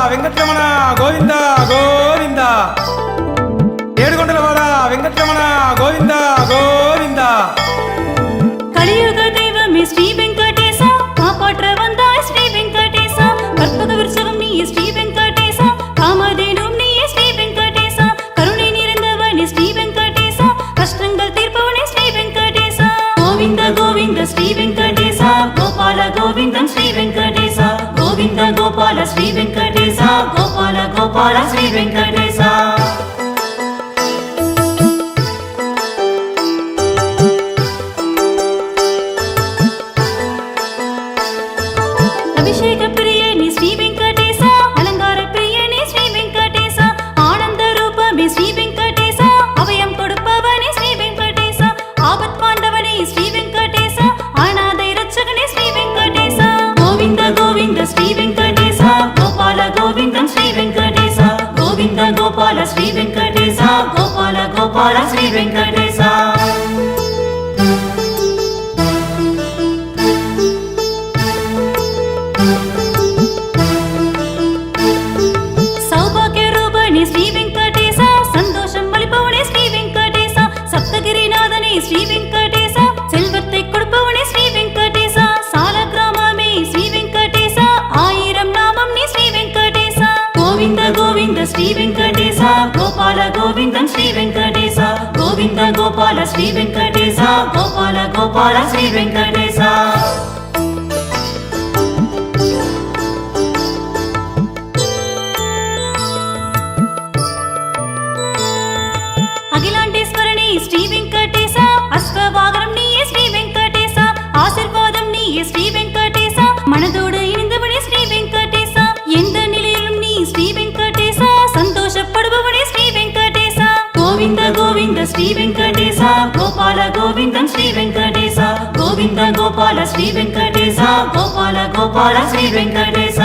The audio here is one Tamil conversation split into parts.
వెంకటరమణ గోవింద గోవింద ఏడుకొండలవాడ వెంకటరమణ గోవింద గోవింద కలియుగ దైవమే శ్రీ వెంకటేశ కాపాట్ర வந்தாய் ஸ்ரீ வெங்கடேச கற்பக விருட்சகம் நீயே ஸ்ரீ வெங்கடேச காமதேனும் நீயே ஸ்ரீ வெங்கடேச கருணை நிறைந்தவனே ஸ்ரீ வெங்கடேச கஷ்டங்கள் தீர்ப்பவனே ஸ்ரீ வெங்கடேச கோவிந்த கோவிந்த ஸ்ரீ வெங்கடேச கோபால கோவிந்தம் ஸ்ரீ வெங்கடேச கோவிந்த கோபால ஸ்ரீ வெங்கடேச கோபால கோபால ஸ்ரீ வெங்கடேச அபிஷேக பிரியனே ஸ்ரீ வெங்கடேச அலங்கார பிரியனே ஸ்ரீ வெங்கடேச ஆனந்த ரூபமே ஸ்ரீ வெங்கடேச அபயம் கொடுப்பவனே ஸ்ரீ வெங்கடேச ஆபத் பாண்டவனே ஸ்ரீ வெங்கடேச அநாதை ரட்சகனே ஸ்ரீ வெங்கடேச கோவிந்த கோவிந்த ஸ்ரீ வெங்கடேச கோபால கோவிந்தம் ஸ்ரீ வெங்கடேச கோவிந்த கோபால ஸ்ரீ வெங்கடேச கோபால கோபால ஸ்ரீ வெங்கடேச ஸ்ரீ வெங்கடேச சந்தோஷம் அளிப்பவனே ஸ்ரீ வெங்கடேச சப்தகிரிநாதனே ஸ்ரீ வெங்கடேச செல்வத்தை கொடுப்பவனே ஸ்ரீ வெங்கடேச சால கிராமமே ஸ்ரீ வெங்கடேச ஆயிரம் நாமம் நீ ஸ்ரீ வெங்கடேச கோவிந்த கோவிந்த ஸ்ரீ வெங்கடேச கோபால கோவிந்தம் ஸ்ரீ வெங்கடேச கோவிந்த கோபால ஸ்ரீ வெங்கடேச கோபால கோபால ஸ்ரீ வெங்கடேச அகிலாண்டேஸ்வரனே ஸ்ரீ வெங்கடேச அஸ்வவாகனம் நீயே ஸ்ரீ வெங்கடேச ஆசீர்வாதம் நீயே ஸ்ரீ வெங்கடேச மனதோடு இணைந்தவனே ஸ்ரீ வெங்கடேச எந்த நிலையிலும் நீ ஸ்ரீ வெங்கடேச சந்தோஷப்படுபவனே ஸ்ரீ வெங்கடேச கோவிந்த கோவிந்த ஸ்ரீ வெங்கடேச கோபால கோவிந்தம் ஸ்ரீ வெங்கடேச கோவிந்த கோபால ஸ்ரீ வெங்கடேச கோபால கோபால ஸ்ரீ வெங்கடேச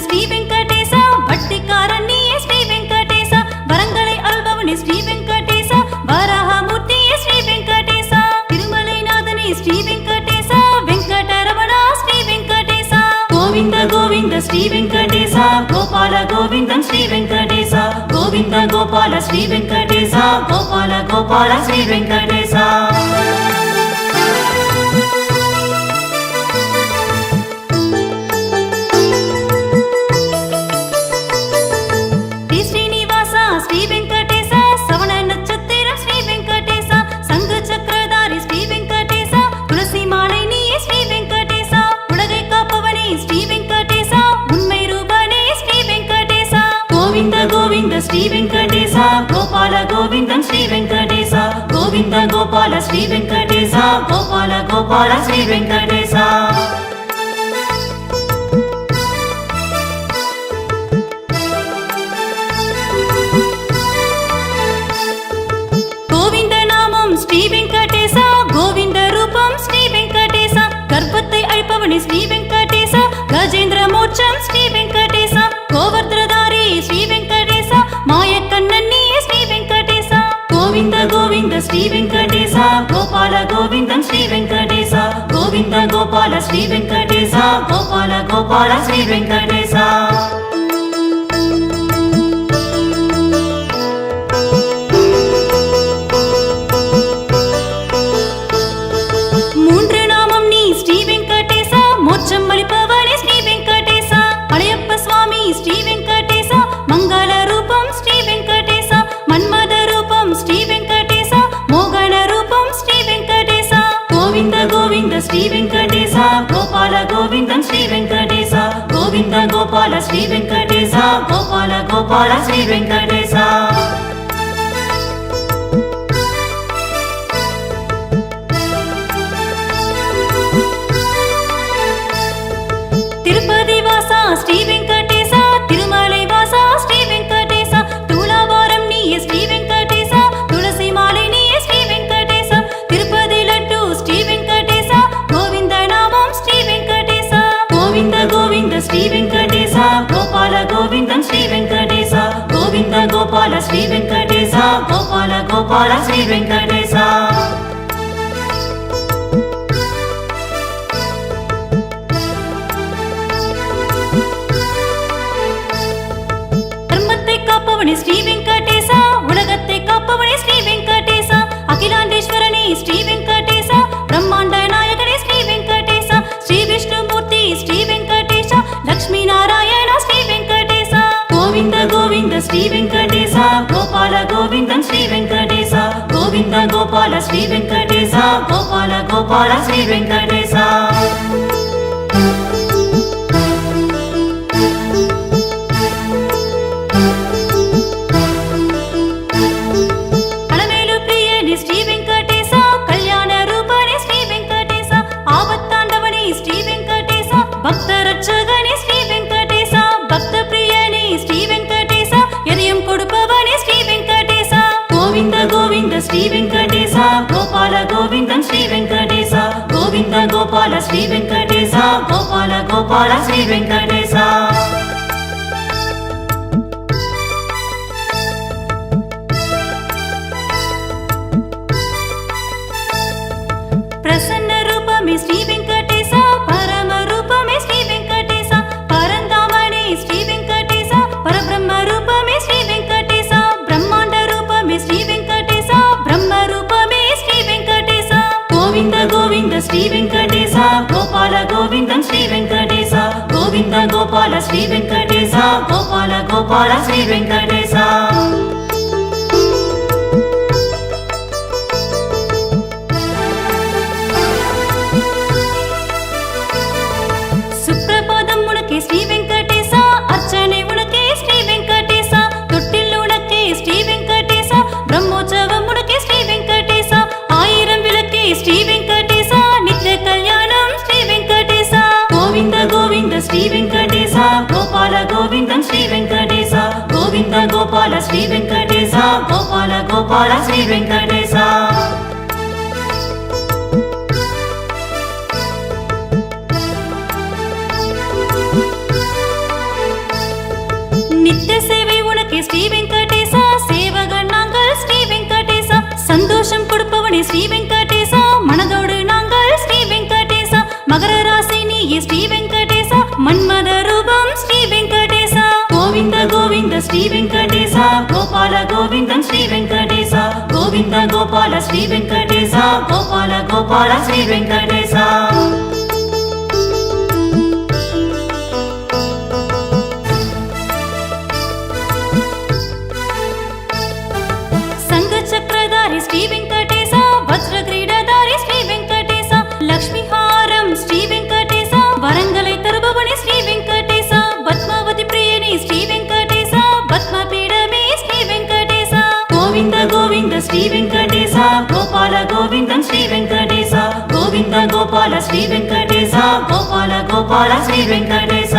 ஸ்ரீ வெங்கடேச வட்டிக்காரன் நீயே ஸ்ரீ வெங்கடேச வரங்களை அல்பவனே ஸ்ரீ வெங்கடேச வராகமூர்த்தியே ஸ்ரீ வெங்கடேச திருமலைநாதனே ஸ்ரீ வெங்கடேச வெங்கடரமணா ஸ்ரீ வெங்கடேச கோவிந்த கோவிந்த ஸ்ரீ வெங்கடேச கோபால கோவிந்தம் ஸ்ரீ வெங்கடேச கோவிந்த கோபால ஸ்ரீ வெங்கடேச கோபால கோபால ஸ்ரீ வெங்கடேச ஸ்ரீ வெங்கடேச சவண நட்சத்திரம் ஸ்ரீ வெங்கடேச சங்கு சக்கரதாரி ஸ்ரீ வெங்கடேச துளசி மாலை நீயே ஸ்ரீ வெங்கடேச உலகை காப்பவனே ஸ்ரீ வெங்கடேச உண்மை ரூபனே ஸ்ரீ வெங்கடேச கோவிந்த கோவிந்த ஸ்ரீ வெங்கடேச கோபால கோவிந்தம் ஸ்ரீ வெங்கடேச கோவிந்த கோபால ஸ்ரீ வெங்கடேச கோபால கோபால ஸ்ரீ வெங்கடேச ஸ்ரீ வெங்கடேச கோவிந்த ரூபம் ஸ்ரீ வெங்கடேச கர்ப்பத்தை அழிப்பவனே ஸ்ரீ வெங்கடேச கஜேந்திர மோட்சம் ஸ்ரீ வெங்கடேச கோவர்தனதாரி ஸ்ரீ வெங்கடேச மாயக்கண்ணன் நீயே ஸ்ரீ வெங்கடேச கோவிந்த கோவிந்த ஸ்ரீ வெங்கடேச கோபால கோவிந்தம் ஸ்ரீ வெங்கடேச கோவிந்த கோபால ஸ்ரீ வெங்கடேச கோபால கோபால ஸ்ரீ வெங்கடேச மோட்சம் அளிப்பவனே ஸ்ரீ வெங்கடேச அழையப்ப சுவாமி ஸ்ரீ வெங்கடேச மங்கள ரூபம் ஸ்ரீ வெங்கடேச மன்மத ரூபம் ஸ்ரீ வெங்கடேச மோகன ரூபம் ஸ்ரீ வெங்கடேச கோவிந்த கோவிந்த ஸ்ரீ வெங்கடேச கோபால கோவிந்தம் ஸ்ரீ வெங்கடேச கோவிந்த கோபால ஸ்ரீ வெங்கடேச கோபால கோபால ஸ்ரீ வெங்கடேச திருப்பதி வாசா ஸ்ரீ வெங்கடேச திருமலை வாசா ஸ்ரீ வெங்கடேச துலாபாரம் நீயே ஸ்ரீ வெங்கடேச துளசி மாலை நீயே ஸ்ரீ வெங்கடேச திருப்பதி శ్రీ వెంకటేశ గోపాల గోపాల శ్రీ వెంకటేశ தர்மத்தை காப்பவனே ஸ்ரீ வெங்கடேச உலகத்தை காப்பவனே ஸ்ரீ வெங்கடேச அகிலாண்டேஸ்வரனே ஸ்ரீ வெங்கடேச பிரம்மாண்ட நாயகனே ஸ்ரீ வெங்கடேச ஸ்ரீ விஷ்ணுமூர்த்தி ஸ்ரீ வெங்கடேச லக்ஷ்மி நாராயண ஸ்ரீ வெங்கடேச கோவிந்த கோவிந்த ஸ்ரீ வெங்கடேச கோபால கோவிந்தன் ஸ்ரீ வெங்கடேச கோவிந்த கோபால ஸ்ரீ வெங்கடேச கோபால கோபால ஸ்ரீ வெங்கடேச பக்தரட்சகனே ஸ்ரீ வெங்கடேச பக்த பிரியனே ஸ்ரீ வெங்கடேச எதையும் கொடுப்பவனே ஸ்ரீ வெங்கடேச கோவிந்த கோவிந்த ஸ்ரீ வெங்கடேச கோபால கோவிந்தன் ஸ்ரீ வெங்கடேச கோவிந்த கோபால ஸ்ரீ வெங்கடேச கோபால கோபால ஸ்ரீ வெங்கடேச பிரசன்ன ரூபமே ஸ்ரீ வெங்கடேச பரம ரூபமே ஸ்ரீ வெங்கடேச பரந்தாமனே ஸ்ரீ வெங்கடேச பரபிரம்ம ரூபமே ஸ்ரீ வெங்கடேச பிரம்மாண்ட ரூபமே ஸ்ரீ வெங்கடேச பிரம்ம ரூபமே ஸ்ரீ வெங்கடேச கோவிந்த கோவிந்த ஸ்ரீ வெங்கடேச கோபால கோவிந்தன் ஸ்ரீ வெங்கடேச கோவிந்த கோபால ஸ்ரீ வெங்கடேச கோபால கோபால ஸ்ரீ வெங்கடேச ஸ்ரீ வெங்கடேச அர்ச்சனை உனக்கே ஸ்ரீ வெங்கடேச தொட்டில் உனக்கே ஸ்ரீ வெங்கடேச பிரம்மோற்சவம் உனக்கே ஸ்ரீ வெங்கடேச 1000 விளக்கே ஸ்ரீ வெங்கடேச நித்திய கல்யாணம் ஸ்ரீ வெங்கடேச கோவிந்த கோவிந்த ஸ்ரீ வெங்கடேச கோபால கோவிந்தன் ஸ்ரீ வெங்கடேச கோவிந்த கோபால ஸ்ரீ வெங்கடேச கோபால கோபால ஸ்ரீ வெங்கடேச நித்திய சேவை உனக்கே ஸ்ரீ வெங்கடேச சேவகன் நாங்கள் ஸ்ரீ வெங்கடேச சந்தோஷம் கொடுப்பவனே ஸ்ரீ வெங்கடேச மனதோடு நாங்கள் ஸ்ரீ வெங்கடேச மகர ராசி நீயே ஸ்ரீ வெங்கடேச மன்மத ரூபம் ஸ்ரீ வெங்கடேச கோவிந்த கோவிந்த ஸ்ரீ வெங்கடேச கோபால கோவிந்தன் ஸ்ரீ வெங்கடேச கோவிந்த கோபால ஸ்ரீ வெங்கடேச கோபால கோபால ஸ்ரீ வெங்கடேச சக்கரதாரி ஸ்ரீ வெங்கடேச வஜ்ர கிரீடதாரி ஸ்ரீ வெங்கடேச லக்ஷ்மி ஹாரம் ஸ்ரீ வெங்கடேச வரங்களை தருபவனே ஸ்ரீ வெங்கடேச பத்மாவதி பிரியனே ஸ்ரீ வெங்கடேச பத்ம பீடமே ஸ்ரீ வெங்கடேச கோவிந்த கோவிந்த ஸ்ரீ வெங்கடேச கோபால கோவிந்தன் ஸ்ரீ வெங்கடேச கோவிந்த கோபால ஸ்ரீ வெங்கடேச கோபால கோபால ஸ்ரீ வெங்கடேச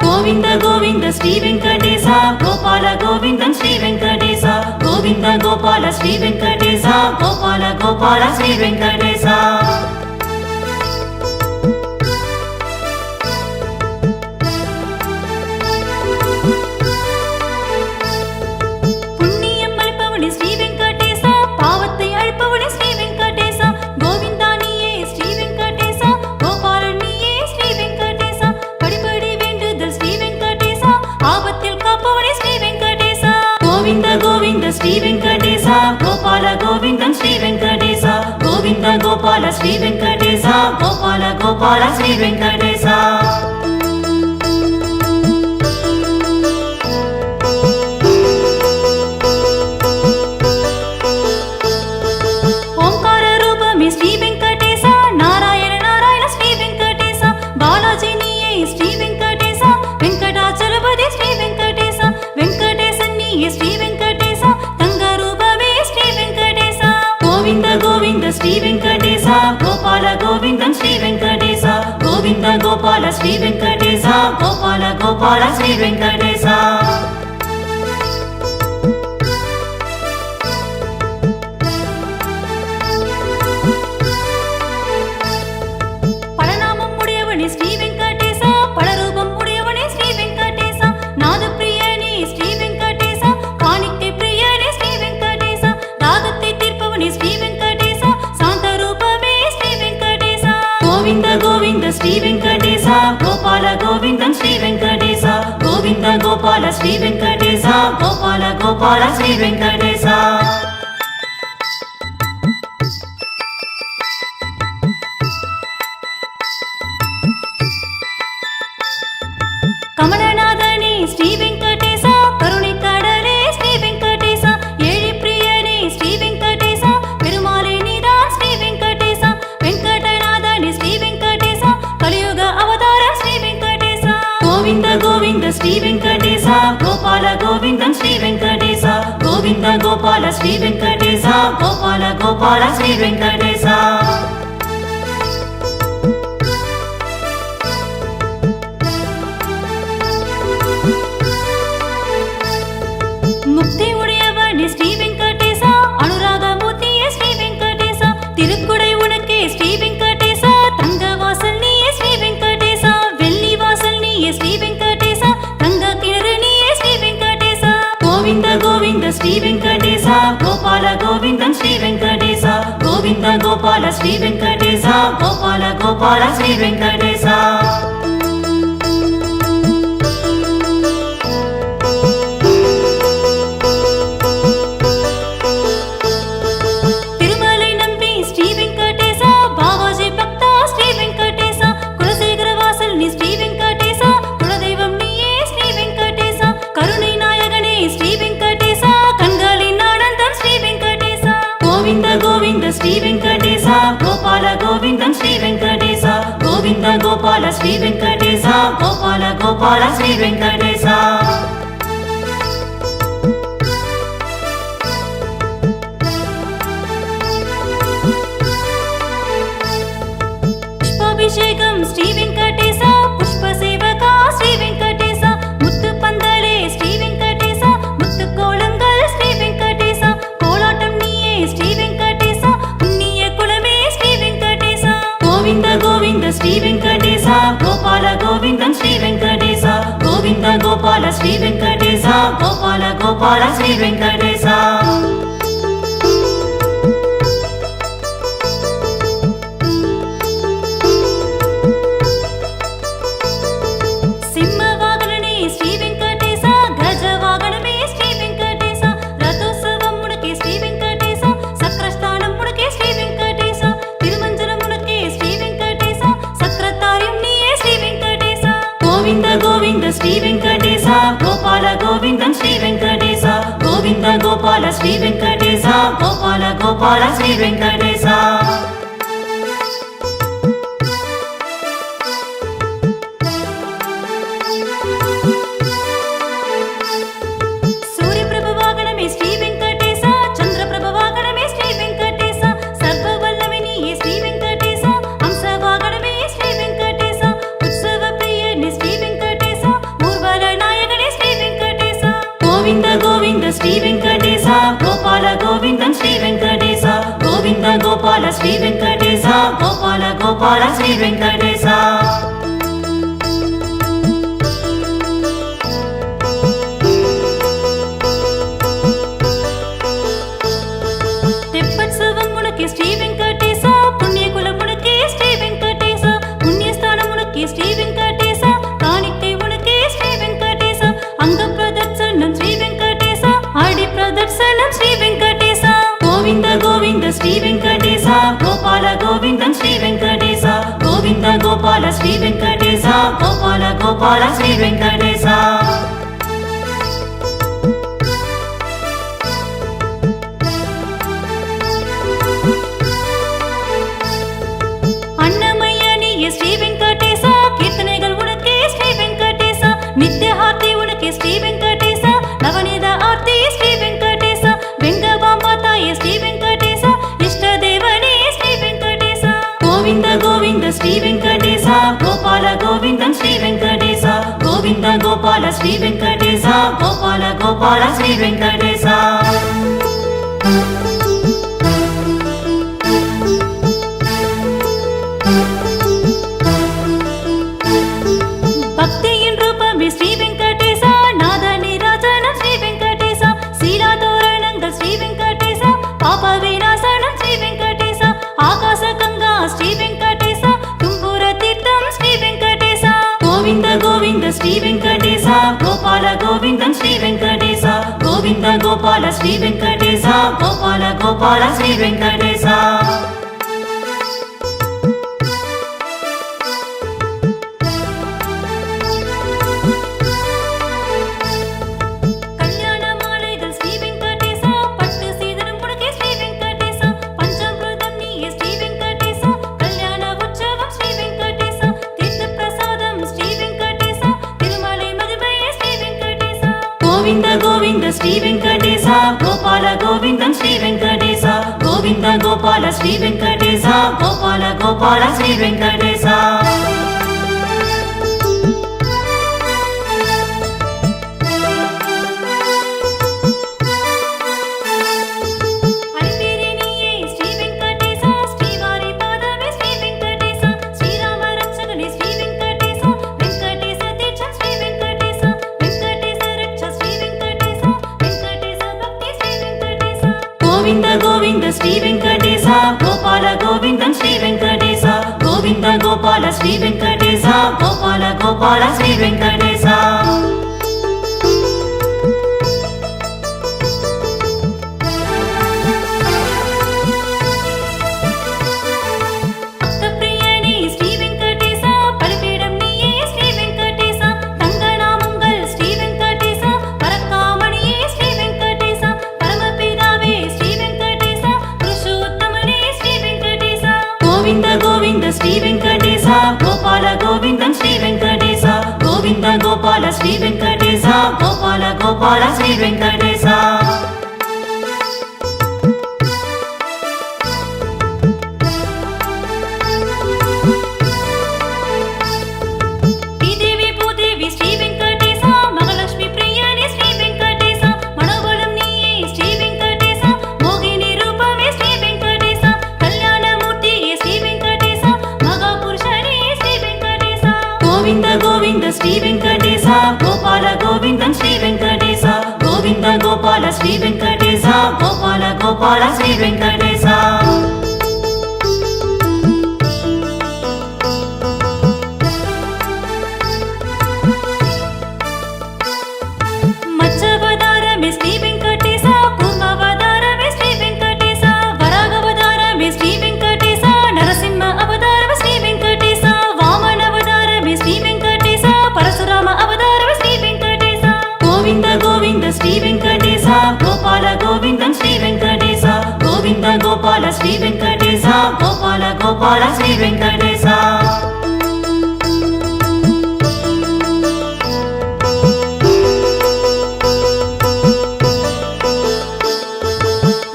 கோவிந்த கோவிந்த ஸ்ரீ வெங்கடேச கோபால கோவிந்தன் ஸ்ரீ வெங்கடேச கோவிந்த கோபால ஸ்ரீ வெங்கடேச கோபால கோபால ஸ்ரீ வெங்கடேச புண்ணியம் அளிப்பவனே ஸ்ரீ வெங்கடேச பாவத்தை அழிப்பவனே ஸ்ரீ வெங்கடேச கோவிந்தா நீயே ஸ்ரீ வெங்கடேச கோபாலன் நீயே ஸ்ரீ வெங்கடேச படிப்படி வேண்டுதல் ஸ்ரீ வெங்கடேச ஆபத்தில் காப்பவனே ஸ்ரீ வெங்கடேச கோவிந்த கோவிந்த ஸ்ரீ வெங்கடேச கோபால கோவிந்தன் ஸ்ரீ வெங்கடேச கோவிந்த கோபால ஸ்ரீ வெங்கடேச கோபால கோபால ஸ்ரீ வெங்கடேச ஸ்ரீ வெங்கடேச கோபால கோவிந்தன் గోపాల శ్రీ వెంకటేశ గోపాల గోపాల శ్రీ వెంకటేశ பலநாமம் உடையவனே ஸ்ரீ வெங்கடேச பலரூபம் உடையவனே ஸ்ரீ வெங்கடேச நாத பிரியனே ஸ்ரீ வெங்கடேச காணிக்கை பிரியனே ஸ்ரீ வெங்கடேச தாகத்தை தீர்ப்பவனே ஸ்ரீ வெங்கடேச சாந்த ரூபமே ஸ்ரீ வெங்கடேச கோவிந்த கோவிந்த ஸ்ரீ வெங்கடேச கோபால கோவிந்தம் ஸ்ரீ வெங்கடேச கோவிந்த கோபால ஸ்ரீ வெங்கடேச கோபால கோபால ஸ்ரீ வெங்கடேச கமலநாதனே ஸ்ரீ வெங்கடேச கருணை கடலே ஸ்ரீ வெங்கடேச ஏழி பிரியனே ஸ்ரீ வெங்கடேச பெருமாளே நீதான் ஸ்ரீ வெங்கடேச வெங்கடநாதனே ஸ்ரீ வெங்கடேச கலியுக அவதாரம் ஸ்ரீ வெங்கடேச கோவிந்த கோவிந்த ஸ்ரீ வெங்கடேச கோபால கோவிந்தம் ஸ்ரீ வெங்கடேச கோவிந்த கோபால ஸ்ரீ வெங்கடேச கோபால கோபால ஸ்ரீ வெங்கடேச முக்தி உடையவனே ஸ்ரீ வெங்கடேச அனுராகமூர்த்தியே ஸ்ரீ வெங்கடேச திருக்குடை உனக்கே ஸ்ரீ வெங்கடேச தங்க வாசல் நீயே ஸ்ரீ வெங்கடேச வெள்ளி வாசல் நீயே ஸ்ரீ வெங்கடேச தங்க கிணறு நீயே ஸ்ரீ வெங்கடேச கோவிந்த கோவிந்த ஸ்ரீ வெங்கடேச கோபால கோவிந்தம் ஸ்ரீ வெங்கடேச கோவிந்த கோபால ஸ்ரீ வெங்கடேச கோபால கோபால ஸ்ரீ வெங்கடேச ஸ்ரீ வெங்கடேச கோபால கோவிந்தம் ஸ்ரீ வெங்கடேச கோவிந்த கோபால ஸ்ரீ வெங்கடேச கோபால கோபால ஸ்ரீ வெங்கடேச புஷ்பாபிஷேகம் ஸ்ரீ வெங்கடேச புஷ்ப சேவகா ஸ்ரீ வெங்கடேச முத்து பந்தலே ஸ்ரீ வெங்கடேச முத்து கோலங்கள் ஸ்ரீ வெங்கடேச கோலாட்டம் நீயே ஸ்ரீ வெங்கடேச புண்ணிய குலமே ஸ்ரீ வெங்கடேச கோவிந்த கோவிந்த ஸ்ரீ வெங்கடேச கோபால கோவிந்தம் ஸ்ரீ வெங்கடேச கோவிந்த கோபால ஸ்ரீ வெங்கடேச கோபால கோபால ஸ்ரீ வெங்கடேச கோவிந்த ஸ்ரீ வெங்கடேச கோபால கோவிந்தம் ஸ்ரீ வெங்கடேச கோவிந்த கோபால ஸ்ரீ வெங்கடேச கோபால கோபால ஸ்ரீ வெங்கடேச சூரிய பிரபு வாகனமே ஸ்ரீ வெங்கடேச சந்திர பிரபு வாகனமே ஸ்ரீ வெங்கடேச சர்வ வல்லமை நீயே ஸ்ரீ வெங்கடேச ஹம்ச வாகனமே ஸ்ரீ வெங்கடேச உற்சவ பிரியனே ஸ்ரீ வெங்கடேச ஊர்வல நாயகனே ஸ்ரீ வெங்கடேச கோவிந்த கோவிந்த ஸ்ரீ வெங்கடேச கோபால கோவிந்தம் ஸ்ரீ வெங்கடேச கோவிந்த கோபால ஸ்ரீ வெங்கடேச கோபால கோபால ஸ்ரீ வெங்கடேச தெப்பத்சவம் உனக்கே ஸ்ரீ வெங்கடேச புண்ணிய குலம் உனக்கே ஸ்ரீ வெங்கடேச புண்ணியஸ்தானம் உனக்கே ஸ்ரீ வெங்கடேச காணிக்கை உனக்கே ஸ்ரீ வெங்கடேச அங்க பிரதட்சணம் ஸ்ரீ வெங்கடேச ஆடி பிரதட்சணம் ஸ்ரீ வெங்கடேச கோவிந்த கோவிந்த ஸ்ரீ வெங்கடேச கோபால கோவிந்தம் ஸ்ரீ வெங்கடேச கோவிந்த கோபால ஸ்ரீ வெங்கடேச கோபால கோபால ஸ்ரீ வெங்கடேச அன்னமய்யனியே ஸ்ரீ வெங்கடேச கீர்த்தனைகள் உனக்கே ஸ்ரீ வெங்கடேச நித்திய ஆர்த்தி உனக்கே ஸ்ரீ வெங்கடேச நவநீத ஆர்த்தி ஸ்ரீ வெங்கடேச வெங்கபாம்பா தாயே ஸ்ரீ வெங்கடேச இஷ்ட தேவனே ஸ்ரீ வெங்கடேச கோவிந்த கோவிந்த ஸ்ரீ வெங்கடேச கோபால கோவிந்த శ్రీ వెంకటేశ గోవింద గోపాల శ్రీ వెంకటేశ గోపాల గోపాల శ్రీ వెంకటేశ భక్తిயின் ரூபமே ஸ்ரீ வெங்கடேச நாத நீராஜனம் ஸ்ரீ வெங்கடேச சீலா தோரணங்கள் ஸ்ரீ வெங்கடேச பாப விநாசனம் ஸ்ரீ வெங்கடேச ஆகாச கங்கா ஸ்ரீ வெங்கடேச தும்பூர தீர்த்தம் ஸ்ரீ வெங்கடேச கோவிந்த கோவிந்த ஸ்ரீ வெங்கடேச கோபால கோவிந்தம் ஸ்ரீ வெங்கடேச கோவிந்த கோபால ஸ்ரீ வெங்கடேச கோபால கோபால ஸ்ரீ வெங்கடேச గోవింద గోవింద శ్రీ వెంకటేశ గోపాల గోవిందం శ్రీ వెంకటేశ గోవింద గోపాల శ్రీ వెంకటేశ గోపాల గోపాల శ్రీ వెంకటేశ గోవింద గోవింద శ్రీ వెంకటేశ గోపాల గోవిందం శ్రీ వెంకటేశ గోవింద గోపాల శ్రీ వెంకటేశ గోపాల గోపాల శ్రీ వెంకటేశ గోవింద గోవింద శ్రీ వెంకటేశ గోపాల గోవిందం శ్రీ వెంకటేశ గోవింద గోపాల శ్రీ వెంకటేశ గోపాల గోపాల శ్రీ వెంకటేశ గోవింద గోవింద శ్రీ వెంకటేశ గోపాల గోవిందం శ్రీ వెంకటేశ గోవింద గోపాల శ్రీ వెంకటేశ గోపాల గోపాల శ్రీ వెంకటేశ మత్స్యావతారమే శ్రీ వెంకటేశ కూర్మావతారమే శ్రీ వెంకటేశ వరాగవతారమే శ్రీ వెంకటేశ నరసింహ అవతారమే శ్రీ వెంకటేశ వామన శ్రీ వెంకటేశ పరశురామ అవతారమ శ్రీ వెంకటేశ గోవింద గోవింద శ్రీ వెంకటేశ గోపాల గోవిందం శ్రీ వెంకటేశ గోవింద గోపాల శ్రీ వెంకటేశ గోపాల గోపాల శ్రీ వెంకటేశ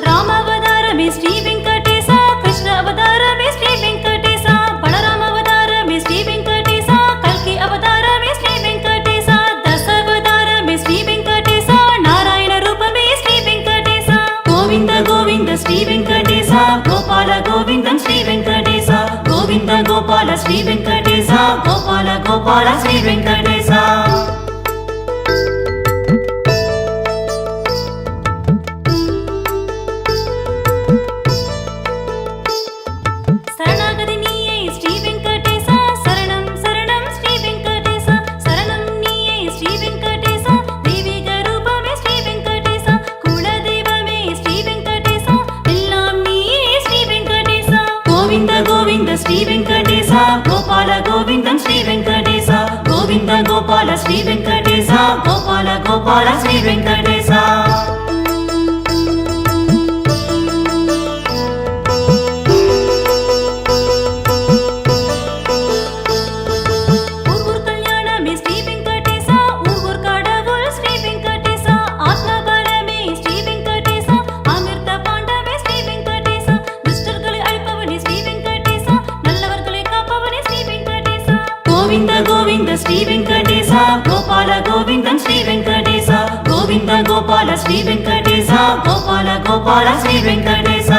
రామావతారమే శ్రీ వెంకటేశ కృష్ణ అవతారమే శ్రీ వెంకటేశ బలరామ అవతారమే శ్రీ వెంకటేశ కల్కి అవతారమే శ్రీ వెంకటేశ దశావతారమే శ్రీ వెంకటేశ నారాయణ రూపమే శ్రీ వెంకటేశ గోవింద గోవింద శ్రీ వెంకటేశ గోపాల గోవిందం శ్రీ వెంకటేశ గోవింద గోపాల శ్రీ వెంకటేశ గోపాల గోపాల శ్రీ వెంకటేశ శరణాగతి నీయే శ్రీ వెంకటేశ శరణం శరణం శ్రీ వెంకటేశ శరణం నీయే శ్రీ వెంకటేశ దేవిగ రూపమే శ్రీ వెంకటేశ కులదైవమే శ్రీ వెంకటేశ ఎల్లాం నీయే శ్రీ వెంకటేశ గోవింద గోవింద శ్రీ వెంకటేశ గోపాల గోవిందం శ్రీ వెంకటేశ గోవింద గోపాల శ్రీ వెంకటేశ గోపాల గోపాల శ్రీ వెంకటేశ గోవింద गोविन्दं श्री वेङ्कटेश गोविन्द गोपाल श्री वेङ्कटेश गोपाल गोपाल श्री वेङ्कटेश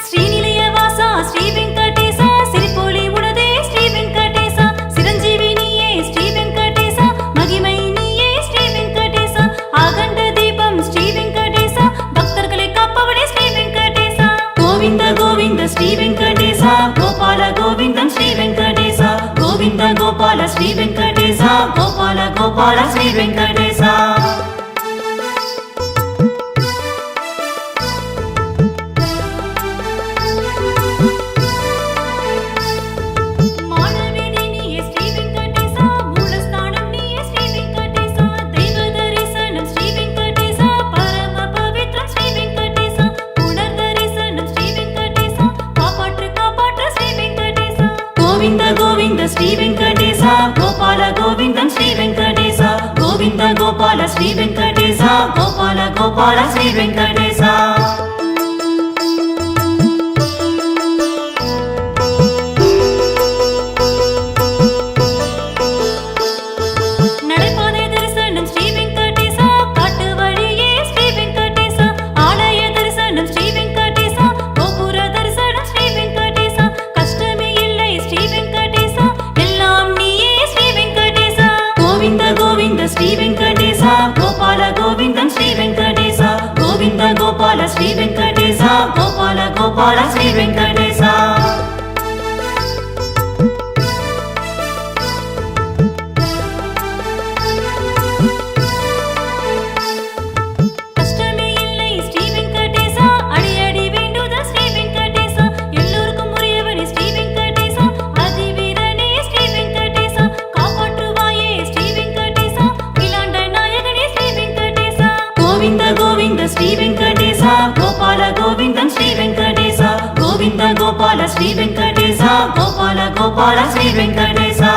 श्रीनिलयवासा श्री वेङ्कटेश सिरिपोलि उनदे श्री वेङ्कटेश चिरञ्जीवी नीये श्री वेङ्कटेश महिमै नीये श्री वेङ्कटेश आगण्ड दीपं श्री वेङ्कटेश भक्तर्गळे काप्पवने श्री वेङ्कटेश गोविन्द गोविन्द श्री वेङ्कटेश गोपाल गोविन्दं श्री वेङ्कटेश गोविन्द गोपाल श्री वेङ्कटेश गोपाल गोपाल श्री वेङ्कटेश गोविन्द श्री वेङ्कटेश गोपाल गोविन्दं श्री वेङ्कटेश गोविन्द गोपाल श्री वेङ्कटेश गोपाल गोपाल श्री वेङ्कटेश நடைபாதை தரிசனம் ஸ்ரீ வெங்கடேச காட்டு வழியே ஸ்ரீ வெங்கடேச ஆலய தரிசனம் ஸ்ரீ வெங்கடேச கோபுர தரிசனம் ஸ்ரீ வெங்கடேச கஷ்டமே இல்லை ஸ்ரீ வெங்கடேச எல்லாம் நீயே ஸ்ரீ வெங்கடேச கோவிந்த கோவிந்த ஸ்ரீ வெங்கடேச கோபால கோவிந்தம் ஸ்ரீ வெங்கடேச கோவிந்த கோபால ஸ்ரீ வெங்கடேச கோபால கோபால ஸ்ரீ வெங்கடேச श्री वेङ्कटेश गोपाल गोविन्दं श्री वेङ्कटेश गोविन्द गोपाल श्री वेङ्कटेश गोपाल गोपाल श्री वेङ्कटेश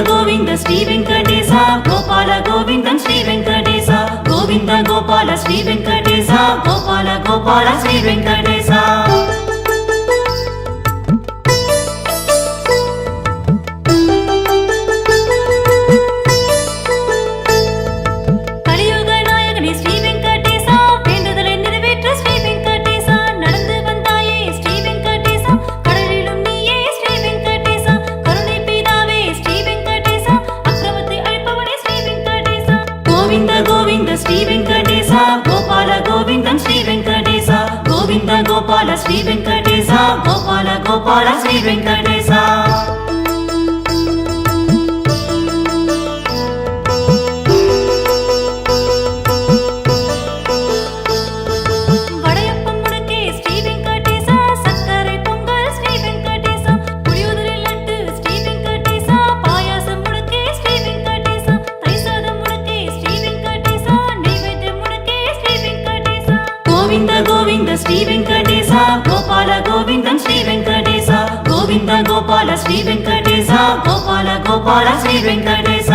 गोविन्द श्री वेङ्कटेश गोपाल गोविन्दं श्री वेङ्कटेश गोविन्द गोपाल श्री वेङ्कटेश गोपाल गोपाल श्री वेङ्कटेश गोविन्द श्री वेङ्कटेश गोपाल गोविन्दं श्री वेङ्कटेश गोविन्द गोपाल श्री वेङ्कटेश गोपाल गोपाल श्री वेङ्कटेश गोविन्द श्री वेङ्कटेश गोपाल गोविन्दं श्री वेङ्कटेश गोविन्द गोपाल श्री वेङ्कटेश गोपाल गोपाल श्री वेङ्कटेश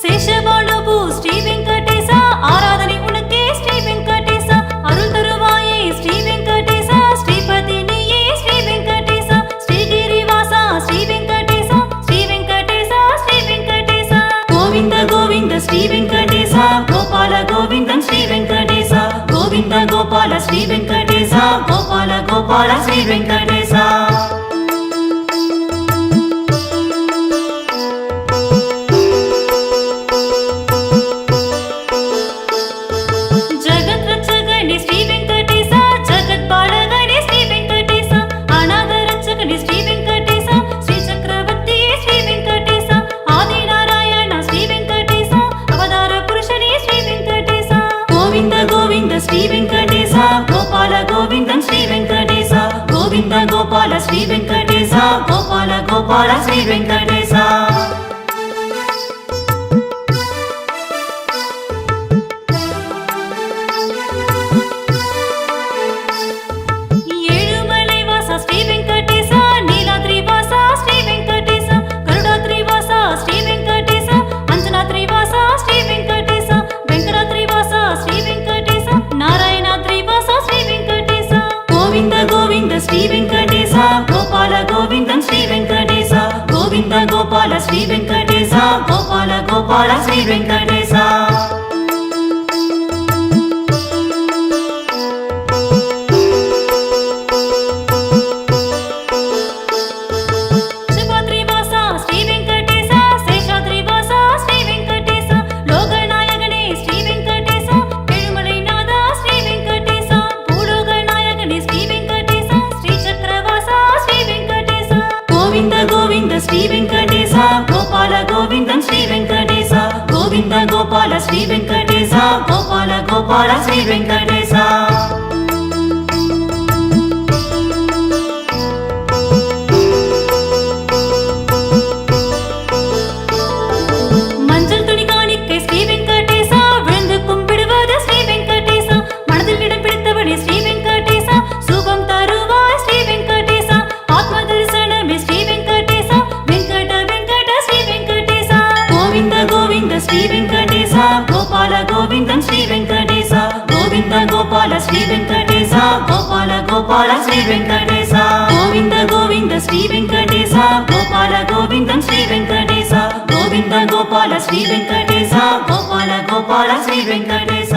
சேஷபாலபு ஸ்ரீ வெங்கடேச ஆராதனை உனக்கே ஸ்ரீ வெங்கடேச அருள் தருவாயே ஸ்ரீ வெங்கடேச ஸ்ரீபதி நீயே ஸ்ரீ வெங்கடேச ஸ்ரீகிரிவாசா ஸ்ரீ வெங்கடேச ஸ்ரீ வெங்கடேச ஸ்ரீ வெங்கடேச கோவிந்த கோவிந்த ஸ்ரீ வெங்கடேச கோபால கோவிந்தம் ஸ்ரீ வெங்கடேச கோவிந்த கோபால ஸ்ரீ வெங்கடேச கோபால கோபால ஸ்ரீ வெங்கடேச శ్రీ వెంకటేశ గోవింద గోపాల శ్రీ వెంకటేశ గోపాల గోపాల శ్రీ వెంకటేశ శ్రీ వెంకటేశ గోపాల గోవిందం శ్రీ వెంకటేశ గోవింద గోపాల శ్రీ వెంకటేశ గోపాల గోపాల శ్రీ వెంకటేశ శ్రీ వెంకటేశ గోపాల గోవిందం శ్రీ వెంకటేశ గోవింద గోపాల శ్రీ వెంకటేశ గోపాల గోపాల శ్రీ వెంకటేశ மஞ்சள் துணி காணிக்கை ஸ்ரீ வெங்கடேச விழுந்து கும்பிடுவது ஸ்ரீ வெங்கடேச மனதில் இடம் பிடித்தபடி ஸ்ரீ வெங்கடேச சுகம் தருவாய் ஸ்ரீ வெங்கடேச ஆத்ம தரிசனமே ஸ்ரீ வெங்கடேச గోవింద గోవింద శ్రీ వెంకటేశ గోపాల గోవిందం శ్రీ వెంకటేశ గోవింద గోపాల శ్రీ వెంకటేశ గోపాల గోపాల శ్రీ వెంకటేశ గోవింద గోవింద శ్రీ వెంకటేశ గోపాల గోవిందం శ్రీ వెంకటేశ గోవింద గోపాల శ్రీ వెంకటేశ గోపాల గోపాల శ్రీ వెంకటేశ